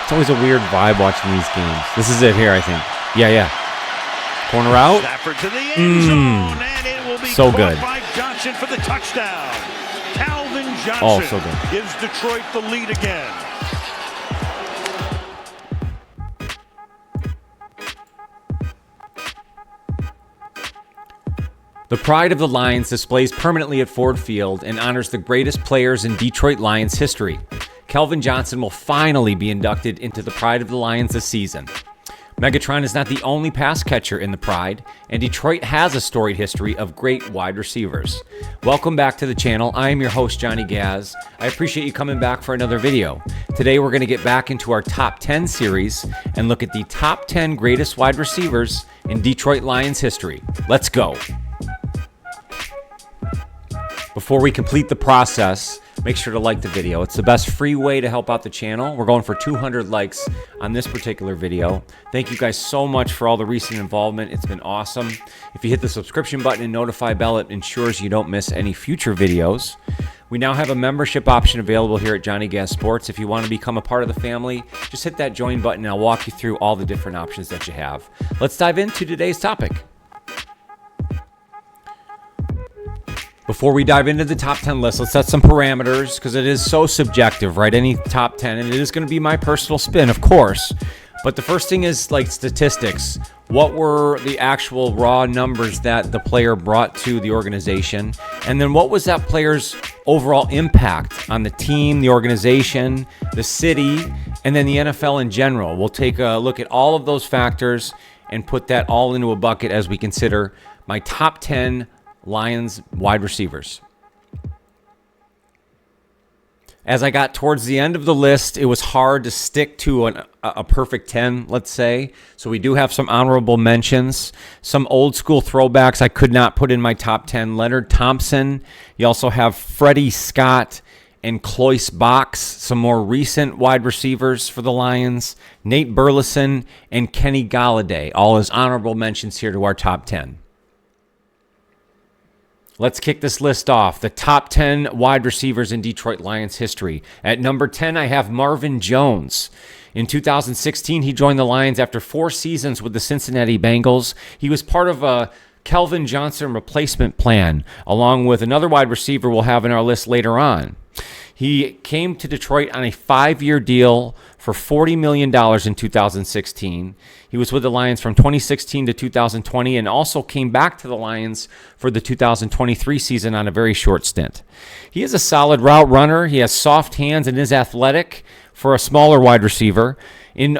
It's always a weird vibe watching these games. This is it here, I think. Yeah. Corner out. Stafford to the end zone, and it will be so caught good by Johnson for the touchdown. Calvin Johnson so good. gives Detroit the lead again. The pride of the Lions displays permanently at Ford Field and honors the greatest players in Detroit Lions history. Calvin Johnson will finally be inducted into the pride of the Lions this season. Megatron is not the only pass catcher in the pride, and Detroit has a storied history of great wide receivers. Welcome back to the channel. I am your host, Johnny Gaz. I appreciate you coming back for another video. Today we're going to get back into our top 10 series and look at the top 10 greatest wide receivers in Detroit Lions history. Let's go. Before we complete the process, make sure to like the video. It's the best free way to help out the channel. We're going for 200 likes on this particular video. Thank you guys so much for all the recent involvement. It's been awesome. If you hit the subscription button and notify bell, it ensures you don't miss any future videos. We now have a membership option available here at Johnny Gaz Sports. If you want to become a part of the family, just hit that join button and I'll walk you through all the different options that you have. Let's dive into today's topic. Before we dive into the top 10 list, let's set some parameters because it is so subjective, right? Any top 10, and it is going to be my personal spin, of course. But the first thing is like statistics. What were the actual raw numbers that the player brought to the organization? And then what was that player's overall impact on the team, the organization, the city, and then the NFL in general? We'll take a look at all of those factors and put that all into a bucket as we consider my top 10 Lions wide receivers. As I got towards the end of the list, it was hard to stick to a perfect 10, let's say. So we do have some honorable mentions, some old school throwbacks I could not put in my top 10. Leonard Thompson. You also have Freddie Scott and Cloyce Box, some more recent wide receivers for the Lions. Nate Burleson and Kenny Galladay, all as honorable mentions here to our top 10. Let's kick this list off. The top 10 wide receivers in Detroit Lions history. At number 10, I have Marvin Jones. In 2016, he joined the Lions after 4 seasons with the Cincinnati Bengals. He was part of a Calvin Johnson replacement plan, along with another wide receiver we'll have in our list later on. He came to Detroit on a 5-year deal for $40 million in 2016. He was with the Lions from 2016 to 2020 and also came back to the Lions for the 2023 season on a very short stint. He is a solid route runner. He has soft hands and is athletic for a smaller wide receiver. In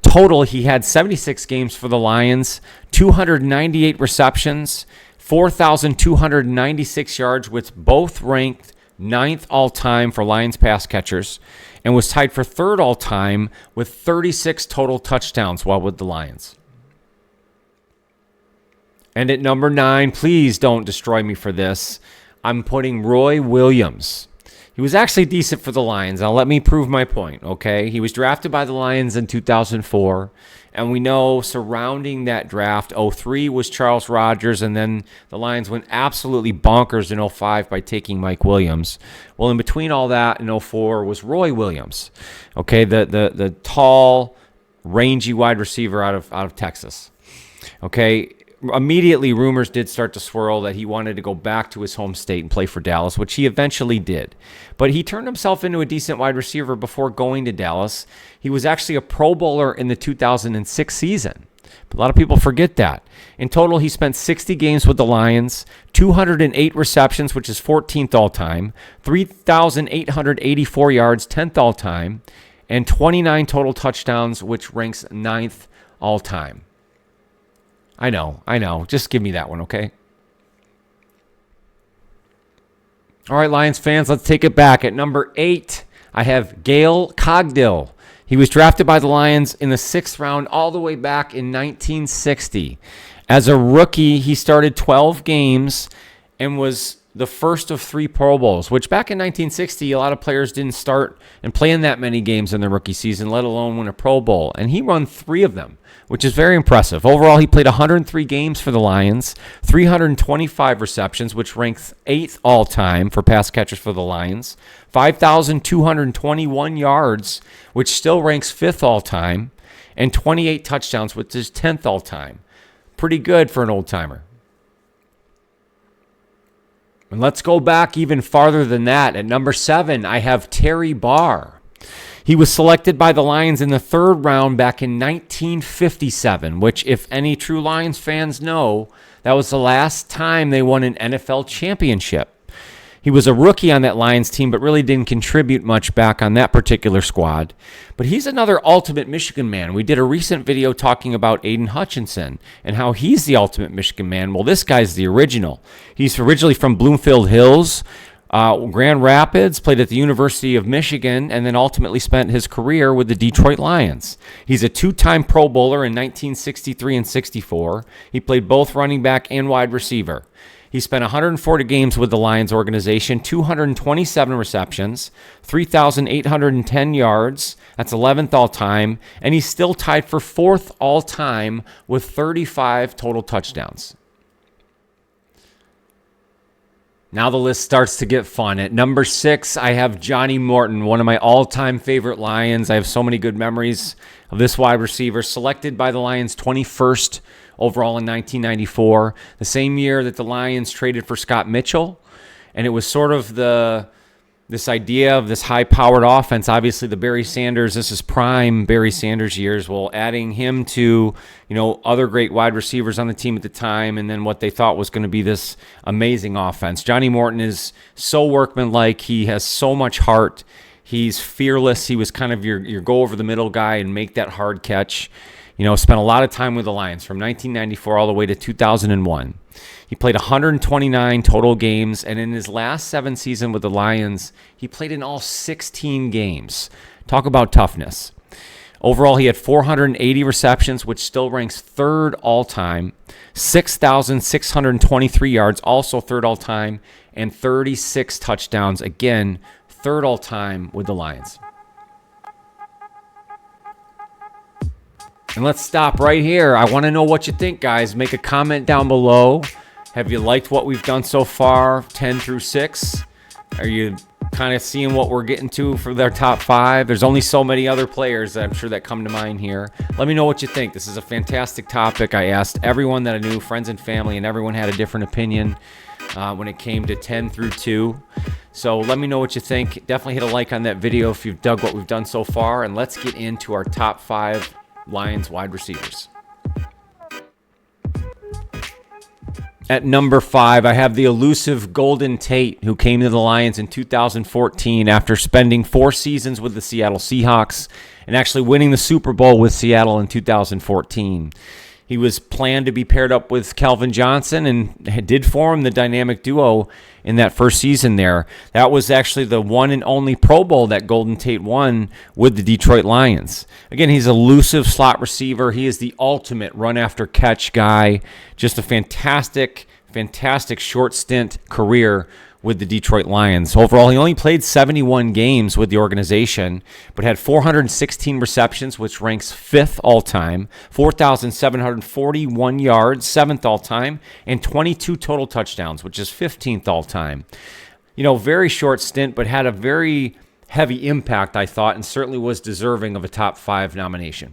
total, he had 76 games for the Lions, 298 receptions, 4,296 yards, with both ranked 9th all-time for Lions pass catchers, and was tied for 3rd all-time with 36 total touchdowns while with the Lions. And at number 9, please don't destroy me for this, I'm putting Roy Williams. He was actually decent for the Lions. Now let me prove my point, okay? He was drafted by the Lions in 2004, and we know surrounding that draft, 03 was Charles Rogers, and then the Lions went absolutely bonkers in 05 by taking Mike Williams. Well, in between all that, in 04 was Roy Williams, okay? The tall, rangy wide receiver out of Texas, okay? Immediately, rumors did start to swirl that he wanted to go back to his home state and play for Dallas, which he eventually did. But he turned himself into a decent wide receiver before going to Dallas. He was actually a Pro Bowler in the 2006 season. But a lot of people forget that. In total, he spent 60 games with the Lions, 208 receptions, which is 14th all-time, 3,884 yards, 10th all-time, and 29 total touchdowns, which ranks 9th all-time. I know. Just give me that one, okay? All right, Lions fans, let's take it back. At number 8, I have Gail Cogdill. He was drafted by the Lions in the 6th round all the way back in 1960. As a rookie, he started 12 games and was the first of 3 Pro Bowls, which back in 1960, a lot of players didn't start and play in that many games in their rookie season, let alone win a Pro Bowl. And he won 3 of them, which is very impressive. Overall, he played 103 games for the Lions, 325 receptions, which ranks 8th all-time for pass catchers for the Lions, 5,221 yards, which still ranks 5th all-time, and 28 touchdowns, which is 10th all-time. Pretty good for an old-timer. And let's go back even farther than that. At number 7, I have Terry Barr. He was selected by the Lions in the 3rd round back in 1957, which, if any true Lions fans know, that was the last time they won an NFL championship. He was a rookie on that Lions team, but really didn't contribute much back on that particular squad. But he's another ultimate Michigan man. We did a recent video talking about Aiden Hutchinson and how he's the ultimate Michigan man. Well, this guy's the original. He's originally from Bloomfield Hills, Grand Rapids, played at the University of Michigan, and then ultimately spent his career with the Detroit Lions. He's a 2-time Pro Bowler in 1963 and 64. He played both running back and wide receiver. He spent 140 games with the Lions organization, 227 receptions, 3,810 yards. That's 11th all-time. And he's still tied for 4th all-time with 35 total touchdowns. Now the list starts to get fun. At number 6, I have Johnny Morton, one of my all-time favorite Lions. I have so many good memories of this wide receiver, selected by the Lions 21st overall in 1994, the same year that the Lions traded for Scott Mitchell. And it was sort of this idea of this high-powered offense. Obviously, the Barry Sanders, this is prime Barry Sanders years. Well, adding him to, other great wide receivers on the team at the time, and then what they thought was going to be this amazing offense. Johnny Morton is so workmanlike. He has so much heart. He's fearless. He was kind of your go-over-the-middle guy and make that hard catch. Spent a lot of time with the Lions from 1994 all the way to 2001. He played 129 total games, and in his last 7 seasons with the Lions, he played in all 16 games. Talk about toughness. Overall, he had 480 receptions, which still ranks 3rd all-time, 6,623 yards, also 3rd all-time, and 36 touchdowns, again, 3rd all-time with the Lions. And let's stop right here. I want to know what you think, guys. Make a comment down below. Have you liked what we've done so far, 10 through 6? Are you kind of seeing what we're getting to for their top 5? There's only so many other players that I'm sure that come to mind here. Let me know what you think. This is a fantastic topic. I asked everyone that I knew, friends and family, and everyone had a different opinion when it came to 10 through 2. So let me know what you think. Definitely hit a like on that video if you've dug what we've done so far. And let's get into our top 5 Lions wide receivers. At number 5, I have the elusive Golden Tate, who came to the Lions in 2014 after spending 4 seasons with the Seattle Seahawks and actually winning the Super Bowl with Seattle in 2014. He was planned to be paired up with Calvin Johnson and did form the dynamic duo in that first season there. That was actually the one and only Pro Bowl that Golden Tate won with the Detroit Lions. Again, he's an elusive slot receiver. He is the ultimate run-after-catch guy. Just a fantastic short stint career with the Detroit Lions. Overall, he only played 71 games with the organization, but had 416 receptions, which ranks 5th all-time, 4,741 yards, 7th all-time, and 22 total touchdowns, which is 15th all-time. Very short stint, but had a very heavy impact, I thought, and certainly was deserving of a top 5 nomination.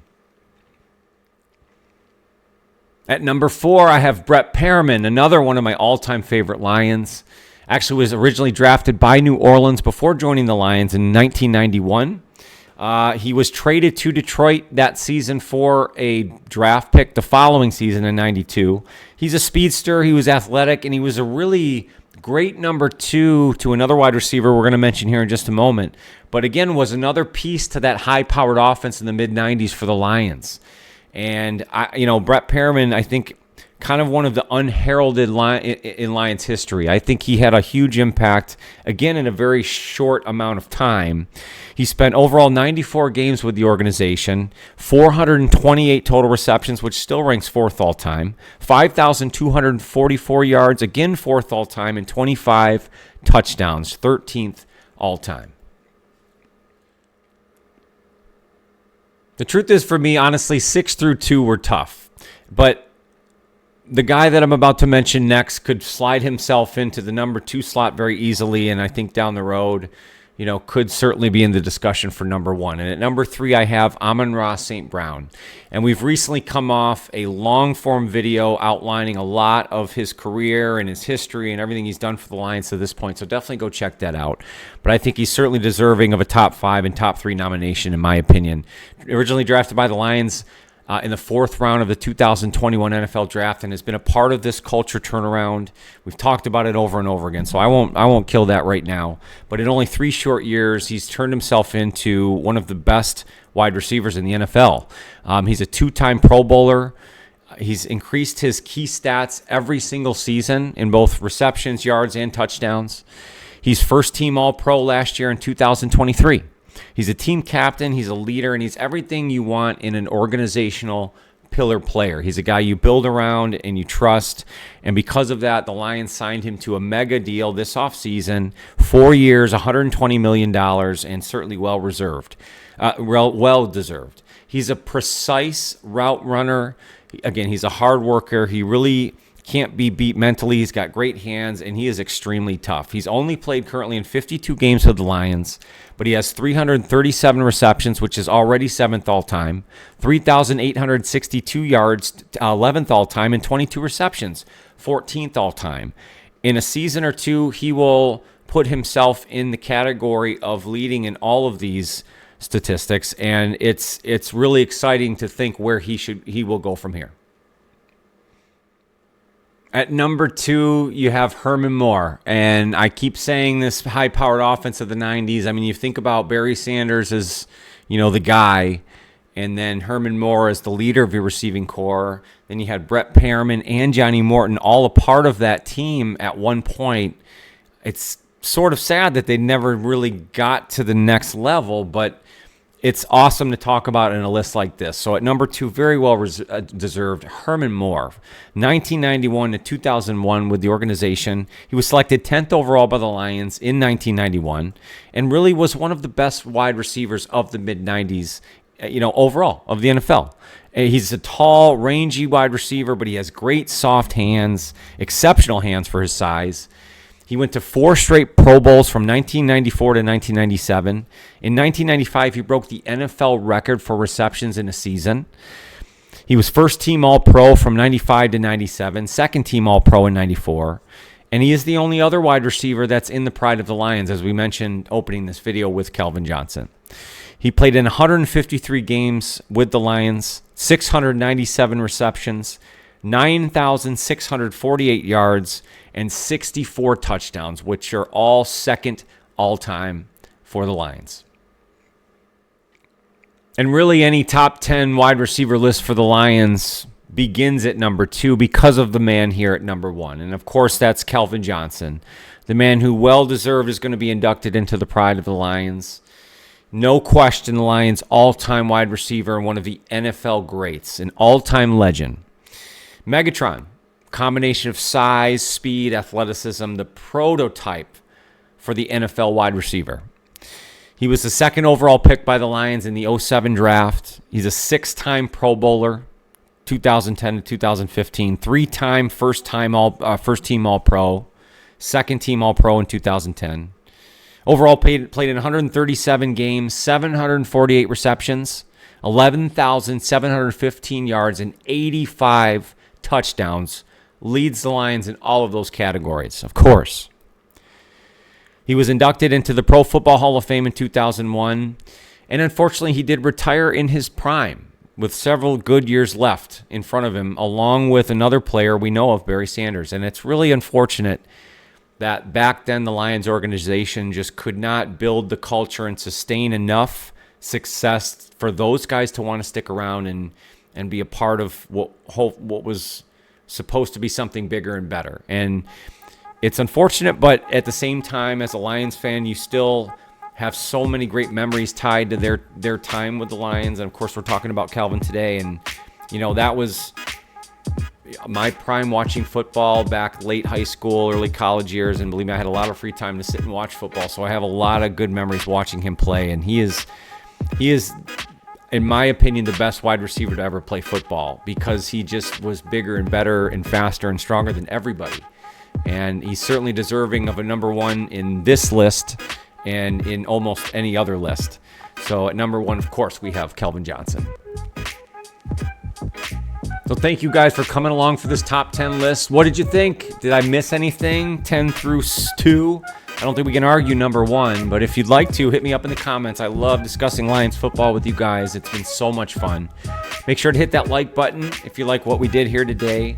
At number 4, I have Brett Perriman, another one of my all-time favorite Lions. Actually was originally drafted by New Orleans before joining the Lions in 1991. He was traded to Detroit that season for a draft pick the following season in 92. He's a speedster. He was athletic, and he was a really great number 2 to another wide receiver we're going to mention here in just a moment. But again, was another piece to that high-powered offense in the mid-90s for the Lions. And, Brett Perriman, I think, kind of one of the unheralded in Lions history. I think he had a huge impact, again, in a very short amount of time. He spent overall 94 games with the organization, 428 total receptions, which still ranks 4th all-time, 5,244 yards, again 4th all-time, and 25 touchdowns, 13th all-time. The truth is, for me, honestly, 6 through 2 were tough. But the guy that I'm about to mention next could slide himself into the number 2 slot very easily, and I think down the road, could certainly be in the discussion for number 1. And at number 3, I have Amon-Ra St. Brown. And we've recently come off a long-form video outlining a lot of his career and his history and everything he's done for the Lions to this point. So definitely go check that out. But I think he's certainly deserving of a top 5 and top 3 nomination, in my opinion. Originally drafted by the Lions in the 4th round of the 2021 NFL Draft, and has been a part of this culture turnaround. We've talked about it over and over again, so I won't kill that right now. But in only 3 short years, he's turned himself into one of the best wide receivers in the NFL. He's a 2-time Pro Bowler. He's increased his key stats every single season in both receptions, yards, and touchdowns. He's first-team All-Pro last year in 2023. He's a team captain, he's a leader, and he's everything you want in an organizational pillar player. He's a guy you build around and you trust, and because of that, the Lions signed him to a mega deal this offseason, 4 years, $120 million, and certainly well-deserved. He's a precise route runner. Again, he's a hard worker. He really can't be beat mentally. He's got great hands, and he is extremely tough. He's only played currently in 52 games with the Lions, but he has 337 receptions, which is already 7th all-time, 3,862 yards, 11th all-time, and 22 receptions, 14th all-time. In a season or two, he will put himself in the category of leading in all of these statistics, and it's really exciting to think where he will go from here. At number 2, you have Herman Moore. And I keep saying this high-powered offense of the 90s. I mean, you think about Barry Sanders as, the guy, and then Herman Moore as the leader of your receiving core. Then you had Brett Perriman and Johnny Morton all a part of that team at one point. It's sort of sad that they never really got to the next level, but it's awesome to talk about in a list like this. So at number 2, very well deserved, Herman Moore. 1991 to 2001 with the organization. He was selected 10th overall by the Lions in 1991 and really was one of the best wide receivers of the mid-90s, overall of the NFL. He's a tall, rangy wide receiver, but he has great soft hands, exceptional hands for his size. He went to 4 straight Pro Bowls from 1994 to 1997. In 1995, he broke the NFL record for receptions in a season. He was first-team All-Pro from 95 to 97, second-team All-Pro in 94. And he is the only other wide receiver that's in the pride of the Lions, as we mentioned opening this video with Calvin Johnson. He played in 153 games with the Lions, 697 receptions, 9,648 yards, and 64 touchdowns, which are all second all-time for the Lions. And really any top 10 wide receiver list for the Lions begins at number 2 because of the man here at number 1. And of course, that's Calvin Johnson, the man who well-deserved is going to be inducted into the pride of the Lions. No question, the Lions' all-time wide receiver and one of the NFL greats, an all-time legend. Megatron, combination of size, speed, athleticism, the prototype for the NFL wide receiver. He was the 2nd overall pick by the Lions in the 2007 draft. He's a 6-time Pro Bowler, 2010 to 2015, 3-time first-team All-Pro, second-team All-Pro in 2010. Overall, played in 137 games, 748 receptions, 11,715 yards, and 85 touchdowns. Leads the Lions in all of those categories, of course. He was inducted into the Pro Football Hall of Fame in 2001, and unfortunately he did retire in his prime with several good years left in front of him, along with another player we know of, Barry Sanders. And it's really unfortunate that back then the Lions organization just could not build the culture and sustain enough success for those guys to want to stick around and be a part of what was supposed to be something bigger and better. And it's unfortunate, but at the same time, as a Lions fan, you still have so many great memories tied to their time with the Lions. And of course, we're talking about Calvin today. And, you know, that was my prime watching football back late high school, early college years. And believe me, I had a lot of free time to sit and watch football. So I have a lot of good memories watching him play. And he is, in my opinion, the best wide receiver to ever play football, because he just was bigger and better and faster and stronger than everybody. And he's certainly deserving of a number one in this list and in almost any other list. So at number one, of course, we have Calvin Johnson. So thank you guys for coming along for this top 10 list. What did you think? Did I miss anything? 10 through 2? I don't think we can argue number one, but if you'd like to, hit me up in the comments. I love discussing Lions football with you guys. It's been so much fun. Make sure to hit that like button if you like what we did here today.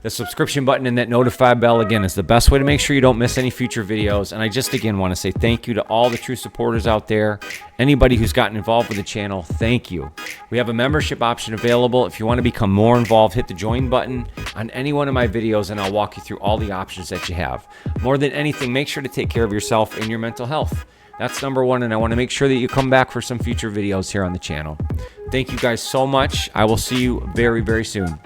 The subscription button and that notify bell, again, is the best way to make sure you don't miss any future videos. And I just, again, want to say thank you to all the true supporters out there. Anybody who's gotten involved with the channel, thank you. We have a membership option available. If you want to become more involved, hit the join button on any one of my videos, and I'll walk you through all the options that you have. More than anything, make sure to take care of yourself and your mental health. That's number one, and I want to make sure that you come back for some future videos here on the channel. Thank you guys so much. I will see you very, very soon.